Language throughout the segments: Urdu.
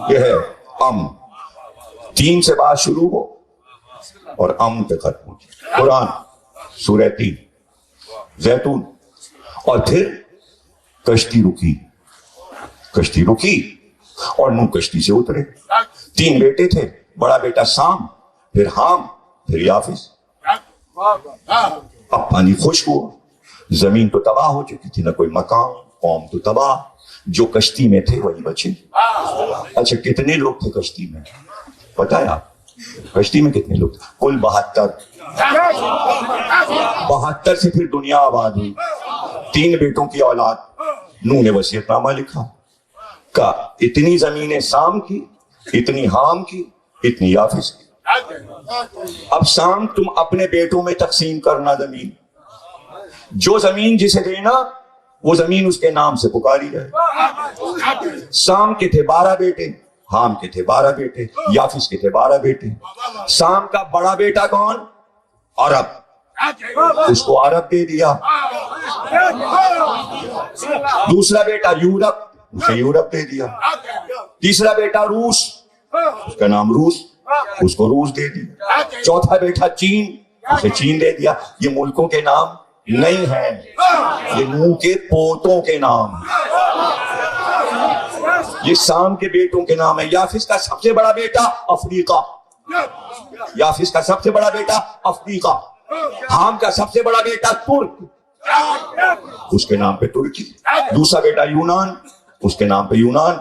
یہ ہے ام، تین سے بات شروع ہو اور ام پہ ختم ہو. قرآن سورہ 3 زیتون. اور پھر کشتی رکی، کشتی رکی اور نوح کشتی سے اترے. 3 بیٹے تھے، بڑا بیٹا سام، پھر حام، پھر یافس. اب پانی خشک ہوا، زمین تو تباہ ہو چکی تھی، نہ کوئی مکان، قوم تو تباہ. جو کشتی میں تھے وہی بچے. اچھا کتنے لوگ تھے کشتی میں پتہ ہے آپ؟ کشتی میں کتنے لوگ تھے؟ کل 72. 72 سے پھر دنیا آباد ہوئی. 3 بیٹوں کی اولاد. نوح نے وصیت نامہ لکھا، کہا اتنی زمینیں سام کی، اتنی حام کی، اتنی یافس کی. اب سام تم اپنے بیٹوں میں تقسیم کرنا زمین، جو زمین جسے دینا وہ زمین اس کے نام سے پکاری جائے. سام کے تھے 12 بیٹے، حام کے تھے 12 بیٹے، یافس کے تھے 12 بیٹے. سام کا بڑا بیٹا کون؟ عرب، اس کو عرب دے دیا. دوسرا بیٹا یورپ، اسے یورپ دے دیا. تیسرا بیٹا روس، اس کا نام روس، اس کو روس دے دیا. چوتھا بیٹا چین، اسے چین دے دیا. یہ ملکوں کے نام نہیں ہیں، یہ نوح کے پوتوں کے نام، یہ سام کے بیٹوں کے نام ہے. یافس کا سب سے بڑا بیٹا افریقہ، یافس کا سب سے بڑا بیٹا افریقہ. حام کا سب سے بڑا بیٹا ترک، اس کے نام پہ ترکی. دوسرا بیٹا یونان، اس کے نام پہ یونان.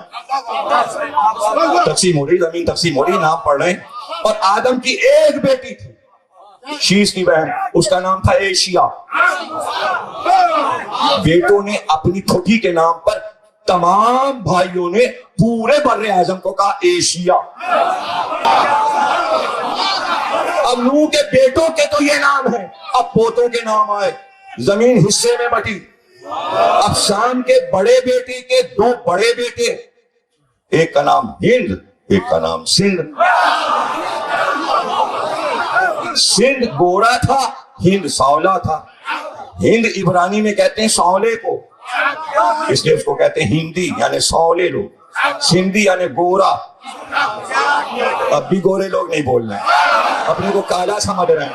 تقسیم ہو رہی زمین، تقسیم ہو رہی، نام پڑھ رہے ہیں. اور آدم کی ایک بیٹی تھی، شیش کی بہن، اس کا نام تھا ایشیا. بیٹوں نے اپنی کھوٹی کے نام پر تمام بھائیوں نے پورے بر اعظم کو کہا ایشیا. اب نوح کے بیٹوں کے تو یہ نام ہے، اب پوتوں کے نام آئے. زمین حصے میں بٹی. اب سام کے بڑے بیٹے کے 2 بڑے بیٹے، ایک کا نام ہند، ایک کا نام سندھ. سندھ گورا تھا، ہند سانولا تھا. ہند عبرانی میں کہتے ہیں سانولے کو، اس لیے اس کو کہتے ہیں ہندی، یعنی سانولے لوگ. سندھی یعنی گورا. اب بھی گورے لوگ نہیں بول رہے ہیں، اپنے کو کالا سمجھ رہے ہیں.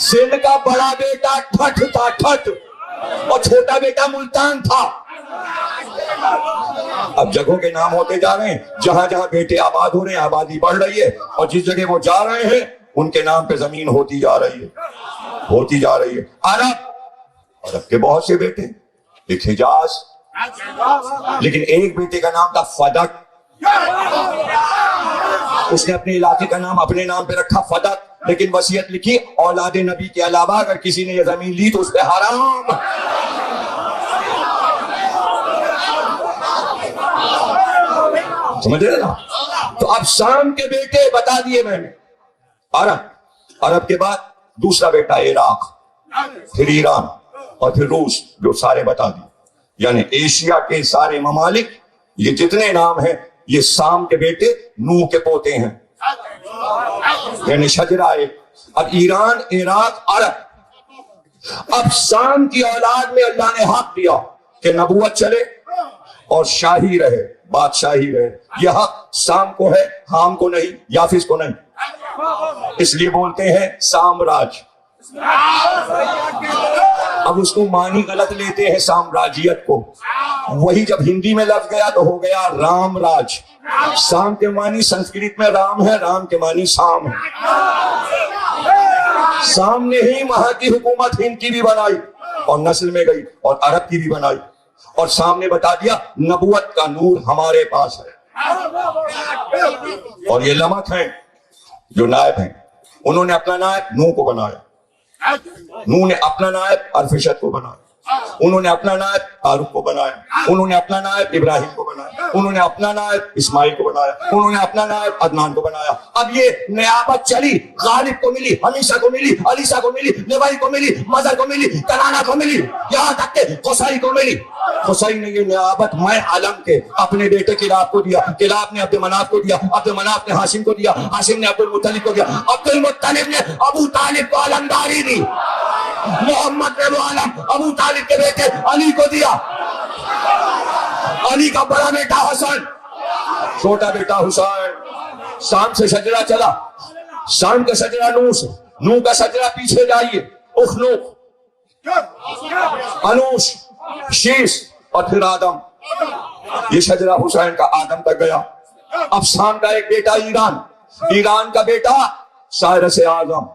سندھ کا بڑا بیٹا ٹھٹ تھا، ٹھٹ، اور چھوٹا بیٹا ملتان تھا. اب جگہوں کے نام ہوتے جا رہے ہیں، جہاں جہاں بیٹے آباد ہو رہے ہیں آبادی بڑھ رہی ہے، اور جس جگہ وہ جا رہے ہیں ان کے نام پہ زمین ہوتی جا رہی ہے، ہوتی جا رہی ہے. عرب کے بہت سے بیٹے، ایک حجاز، لیکن ایک بیٹے کا نام تھا فدق. اس نے اپنے علاقے کا نام اپنے نام پہ رکھا فدق، لیکن وصیت لکھی اولاد نبی کے علاوہ اگر کسی نے یہ زمین لی تو اس پہ حرام. سمجھ رہے نا؟ تو اب شام کے بیٹے بتا دیے میں نے. عرب کے بعد دوسرا بیٹا عراق، پھر ایران، اور پھر روس، جو سارے بتا دیے. یعنی ایشیا کے سارے ممالک، یہ جتنے نام ہیں یہ سام کے بیٹے نوح کے پوتے ہیں، یعنی شجرہ ایک. اب ایران، عراق، عرب. اب سام کی اولاد میں اللہ نے حق دیا کہ نبوت چلے اور شاہی رہے، بادشاہی رہے. یہ حق سام کو ہے، حام کو نہیں، یافس کو نہیں. اس لیے بولتے ہیں سامراج. اب اس کو معنی غلط لیتے ہیں سامراجیت کو. وہی جب ہندی میں لفظ گیا تو ہو گیا رام راج. سام کے معنی سنسکرت میں رام ہے، رام کے معنی سام ہے. سام نے ہی وہاں کی حکومت ہند کی بھی بنائی اور نسل میں گئی، اور عرب کی بھی بنائی. اور سام نے بتا دیا نبوت کا نور ہمارے پاس ہے. اور یہ لمک ہیں جو نائب ہیں، انہوں نے اپنا نائب نوح کو بنایا. نوح نے اپنا نائب ارفشت کو بنایا. انہوں نے اپنا نائب تارق کو بنایا. انہوں نے اپنا نائب ابراہیم کو بنایا. انہوں نے اپنا نائب اسماعیل کو بنایا. انہوں نے اپنا نائب عدنان کو بنایا. اب یہ نیابت چلی، غالب کو ملی، حمیشہ کو ملی، علیشہ کو ملی، نوائی کو ملی، مظہر کو ملی، کنانہ کو ملی، یہاں تک کہ قصی کو ملی. قصی نے یہ نیابت میں علم کے اپنے بیٹے کلاب کو دیا، کلاب نے عبد مناف کو دیا، عبد مناف نے ہاشم کو دیا، ہاشم نے عبد المطلب کو دیا، عبد المطلب نے ابو طالب کو علمداری دی. محمد نے وہ علم ابو طالب کے بیٹے علی کو دیا. علی کا بڑا بیٹا حسن، چھوٹا بیٹا حسین. شام سے شجرہ چلا، شام کا شجرہ نو سے، نو کا شجرہ پیچھے جائیے اخنوق، انوش، شیش اور پھر آدم. یہ شجرہ حسین کا آدم تک گیا. اب شام کا ایک بیٹا ایران، ایران کا بیٹا سائرس اعظم،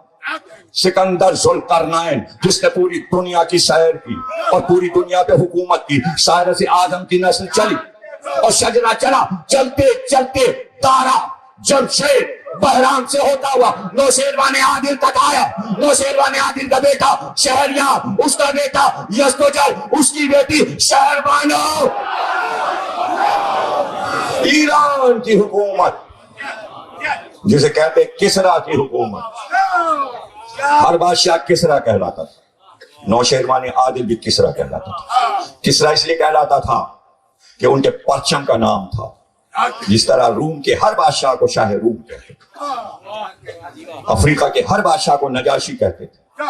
سکندر ذوالقرنین، جس نے پوری دنیا کی سیر کی اور پوری دنیا پہ حکومت کی. سائرس اعظم کی نسل چلی اور شجرہ چلا. چلتے چلتے تارا جمشید بحران سے ہوتا ہوا نوشیروان عادل تک آیا. نوشیروان عادل کا بیٹا شہریار، اس کا بیٹا یزدجل، اس کی بیٹی شہربانو. ایران کی حکومت جسے کہتے ہیں کسرا کی حکومت. ہر بادشاہ کسرا کہلاتا تھا. نوشیروان عادل بھی کسرا کہلاتا تھا. کسرا اس لیے کہلاتا تھا کہ ان کے پرچم کا نام تھا. جس طرح روم کے ہر بادشاہ کو شاہ روم کہتے تھے، افریقہ کے ہر بادشاہ کو نجاشی کہتے تھے.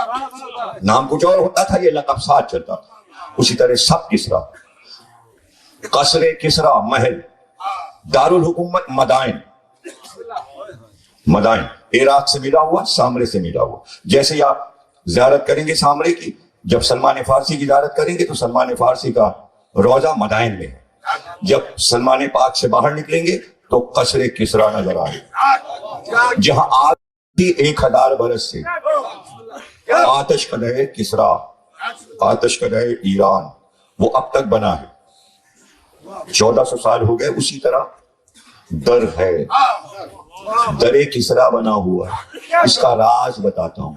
نام کچھ اور ہوتا تھا، یہ لقب ساتھ چلتا تھا. اسی طرح سب کسرا، قصر کسرا محل، دارالحکومت مدائن. مدائن عراق سے ملا ہوا، سامرے سے ملا ہوا. جیسے آپ زیارت کریں گے سامرے کی، جب سلمان فارسی کی زیارت کریں گے تو سلمان فارسی کا روضہ مدائن میں ہے. جب سلمان پاک سے باہر نکلیں گے تو قصر کسرا نظر آئے جہاں آگ تھی 1000 برس سے. آتش قدح کسرا، آتش قدح ایران، وہ اب تک بنا ہے. 1400 سال ہو گئے. اسی طرح در ہے، در کسرا بنا ہوا ہے. اس کا راز بتاتا ہوں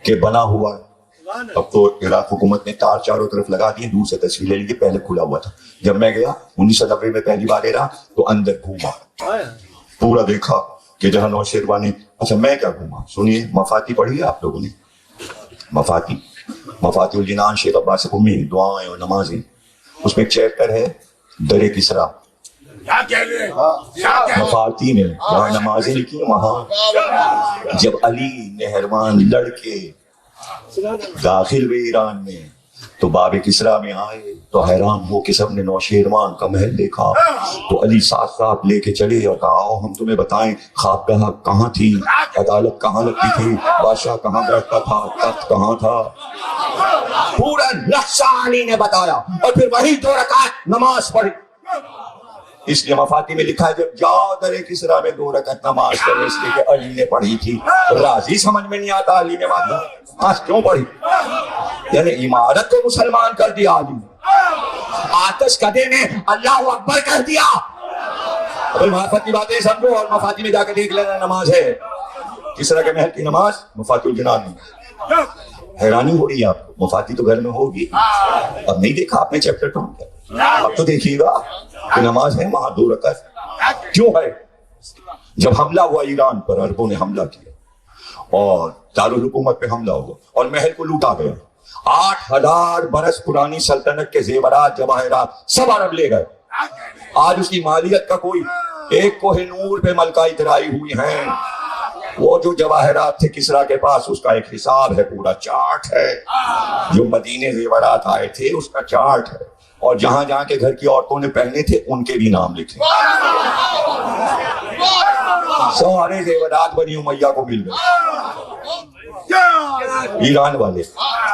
کہ بنا ہوا ہے. اب تو عراق حکومت نے تار چاروں طرف لگا دیے، دور سے تصویر لے لی. پہلے کھلا ہوا تھا. جب میں گیا 1990 میں پہلی بار رہا تو اندر گھوما، پورا دیکھا کہ جہاں نوشیروانی. اچھا میں کیا گھوما، سنیے. مفاتی پڑھی ہے آپ لوگوں نے؟ مفاتی، مفاتی الجنان شیخ عباس قمی، دعائیں اور نمازیں. اس میں ایک چیپٹر ہے در کسرا. مفاتی نے جہاں نمازیں لکھی وہاں جب علی نہروان لڑ کے داخل ہوئے ایران میں تو باب کسرا میں آئے تو حیران ہو کہ سب نے نوشیروان کا محل دیکھا. تو علی ساتھ ساتھ لے کے چلے اور کہا آؤ ہم تمہیں بتائیں خوابگاہ کہاں تھی، عدالت کہاں لگتی تھی، بادشاہ کہاں بیٹھتا تھا، تخت کہاں تھا. پورا نقشہ علی نے بتایا اور پھر وہی 2 رکعت نماز پڑھی. اس لیے مفاتی میں لکھا ہے جب جاؤ در کسرا میں 2 رکعت نماز پڑھو، اس لیے کہ علی نے پڑھی تھی. راضی سمجھ میں نہیں آتا علی نے آج کیوں پڑھی. یعنی عمارت کو مسلمان کر دیا علی نے. آتش قدح نے اللہ اکبر کر دیا. مفاتی کی باتیں سمجھو اور مفاتی میں جا کے دیکھ لینا نماز ہے. کسرا کے محل کی نماز مفاتی الجنان میں. حیرانی ہو رہی ہے آپ کو، مفاتی تو گھر میں ہوگی، اب نہیں دیکھا آپ نے چیپٹر 2. اب تو دیکھیے گا کہ نماز ہے وہاں 2 رکعت. کیوں ہے؟ جب حملہ ہوا ایران پر، عربوں نے حملہ کیا اور دارالحکومت پہ حملہ ہوا اور محل کو لوٹا گیا. 8000 برس پرانی سلطنت کے زیورات جواہرات سب عرب لے گئے. آج اس کی مالیت کا کوئی ایک کوہ نور پہ ملکہ اترائی ہوئی ہیں. وہ جو جواہرات تھے کسرا کے پاس اس کا ایک حساب ہے، پورا چارٹ ہے. جو مدینے زیورات آئے تھے اس کا چارٹ ہے، اور جہاں جہاں کے گھر کی عورتوں نے پہنے تھے ان کے بھی نام لکھے. سارے زیورات بنی امیہ کو مل گئے. ایران والے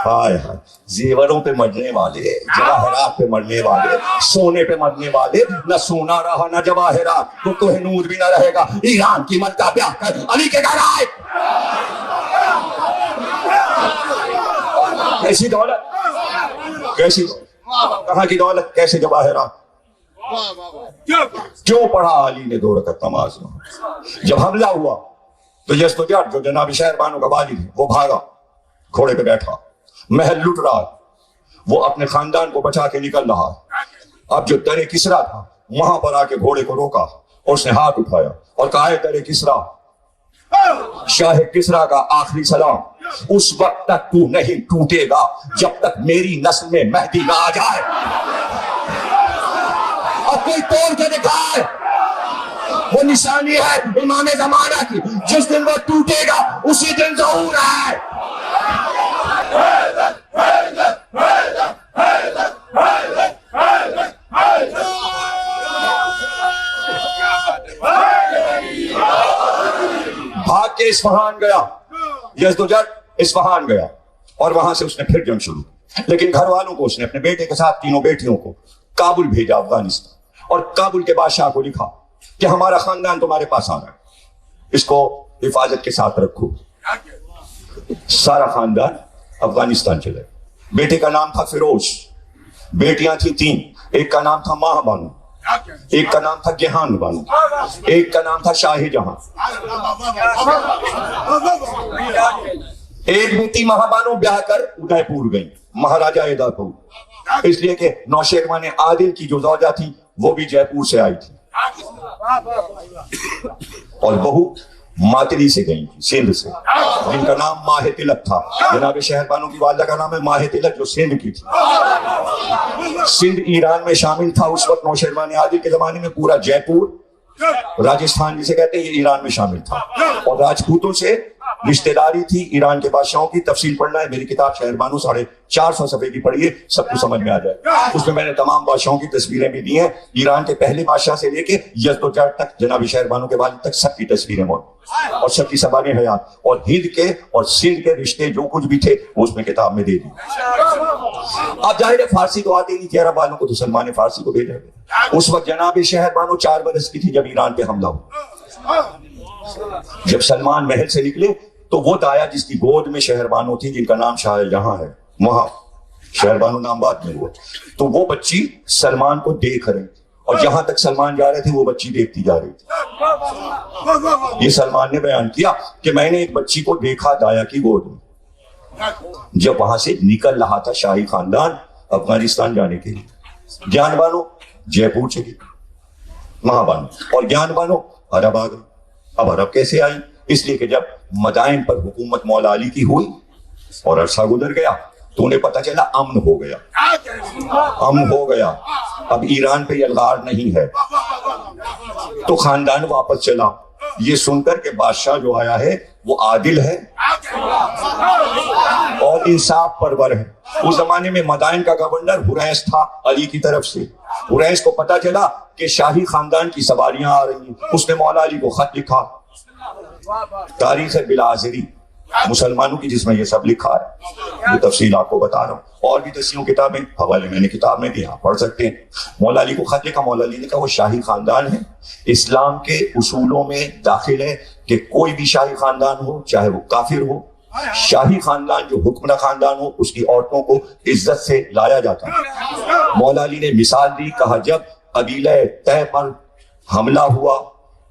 ہائے ہائے زیوروں پہ مرنے والے، جواہرات پہ مرنے والے، سونے پہ مرنے والے. نہ سونا رہا نہ جواہرات تو کوہ نور بھی نہ رہے گا. ایران کی ملکہ بیاہ کر علی کے گھر آئے. کیسی دولت، کیسی کہاں کی دولت، کیسے جواہرات. کیوں پڑھا علی نے 2 رکعت نماز. جب حملہ ہوا تو یزدجل جو جناب شہربانو کا والد ہے وہ بھاگا، گھوڑے پہ بیٹھا، محل لٹ رہا. وہ اپنے خاندان کو بچا کے نکل رہا. اب جو در کسرا تھا وہاں پر آ کے گھوڑے کو روکا اور اس نے ہاتھ اٹھایا اور کہا ہے در کسرا، شاہ کسرا کا آخری سلام، اس وقت تک تو نہیں ٹوٹے گا جب تک میری نسل میں مہدی نہ آ جائے. اب کوئی توڑ کے دکھائے. وہ نشانی ہے امام زمانہ کی، جس دن وہ ٹوٹے گا اسی دن ظہور ہے. اصفہان گیا، یزدجرد اصفہان گیا، اور وہاں سے اس نے پھر جنگ شروع کی، لیکن گھر والوں کو اس نے اپنے بیٹے کے ساتھ تینوں بیٹیوں کو کابل بھیجا افغانستان، اور کابل کے بادشاہ کو لکھا کہ ہمارا خاندان تمہارے پاس آ رہا ہے، اس کو حفاظت کے ساتھ رکھو۔ سارا خاندان افغانستان چلے۔ بیٹے کا نام تھا فیروز، بیٹیاں تھیں 3، ایک کا نام تھا ماہ بانو، ایک کا نام تھا گیہان بانو، ایک کا نام تھا شاہ جہاں۔ ایک بیٹی ماہ بانو بیاہ کر ادے پور گئی، مہاراجا ادے پور، اس لیے کہ نوشیروان عادل کی جو زوجہ تھی وہ بھی جے پور سے آئی تھی، اور بہو ماتری سے گئی تھی، سندھ سے، جن کا نام ماہ تلک تھا۔ جناب شہر بانو کی والدہ کا نام ہے ماہ تلک، جو سندھ کی تھی۔ سندھ ایران میں شامل تھا اس وقت، نوشیروان عادل کے زمانے میں پورا جے پور، راجستھان جسے کہتے ہیں، یہ ایران میں شامل تھا، اور راجپوتوں سے رشتہ داری تھی ایران کے بادشاہوں کی۔ تفصیل پڑھنا ہے، میری کتاب شہر بانو 450 صفحے کی پڑھیے، سب کو سمجھ میں آ جائے۔ اس میں میں نے تمام بادشاہوں کی تصویریں بھی دی ہیں، ایران کے پہلے بادشاہ سے لے کے یزدجرد تک، جناب شہر بانو کے والد تک، سب کی تصویریں موجود، اور سب کی سوانح حیات، اور ہند کے اور سندھ کے رشتے جو کچھ بھی تھے وہ اس میں کتاب میں دے دی۔ اب ظاہر ہے فارسی تو آتی نہیں تھی عرب والوں کو، تو سلمان فارسی کو بھیجا گیا۔ اس وقت جناب شہر بانو 4 برس کی تھی جب ایران پہ حملہ ہوا۔ جب سلمان محل سے نکلے تو وہ دایا جس کی گود میں شہر بانو تھی، جن کا نام شاہ جہاں ہے، وہاں شہر بانو نام بعد میں ہوا، تو وہ بچی سلمان کو دیکھ رہی تھی، اور جہاں تک سلمان جا رہے تھے وہ بچی دیکھتی جا رہی تھی۔ یہ سلمان نے بیان کیا کہ میں نے ایک بچی کو دیکھا دایا کی گود میں، جب وہاں سے نکل رہا تھا شاہی خاندان افغانستان جانے کے لیے۔ گیان بانو جے پور چلی، ماہ بانو اور گیان بانو عرب آ گئی۔ اب عرب کیسے آئی؟ اس لیے کہ جب مدائن پر حکومت مولا علی کی ہوئی اور عرصہ گزر گیا تو انہیں پتہ چلا امن ہو گیا، امن ہو گیا، اب ایران پہ یلغار نہیں ہے، تو خاندان واپس چلا۔ یہ سن کر کہ بادشاہ جو آیا ہے وہ عادل ہے اور انصاف پرور ہے۔ اس زمانے میں مدائن کا گورنر حریث تھا علی کی طرف سے۔ حریث کو پتا چلا کہ شاہی خاندان کی سواریاں آ رہی ہیں، اس نے مولا علی کو خط لکھا، تاریخ بلاذری مسلمانوں کی، جس میں یہ سب لکھا ہے، یہ تفصیل آپ کو بتا رہا ہوں، اور بھی دسیوں کتابیں حوالے میں نے کتاب میں دیا، پڑھ سکتے ہیں۔ مولا علی کو خط لکھا، مولا علی نے کہا وہ شاہی خاندان ہے، اسلام کے اصولوں میں داخل ہے کہ کوئی بھی شاہی خاندان ہو چاہے وہ کافر ہو، شاہی خاندان جو حکمراں خاندان ہو اس کی عورتوں کو عزت سے لایا جاتا ہے۔ مولا علی نے مثال دی، کہا جب قبیلہ طے پر حملہ ہوا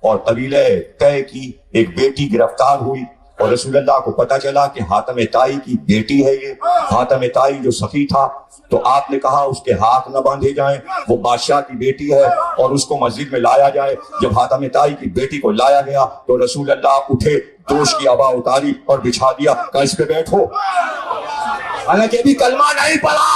اور قبیلہ طے کی ایک بیٹی گرفتار ہوئی اور رسول اللہ کو پتا چلا کہ حاتم طائی کی بیٹی ہے یہ، حاتم طائی جو سخی تھا، تو آپ نے کہا اس کے ہاتھ نہ باندھے جائیں، وہ بادشاہ کی بیٹی ہے اور اس کو مسجد میں لایا جائے۔ جب حاتم طائی کی بیٹی کو لایا گیا تو رسول اللہ اٹھے، دوش کی ابا اتاری اور بچھا دیا، کہا اس پہ بیٹھو، حالانکہ بھی کلمہ نہیں پڑھا۔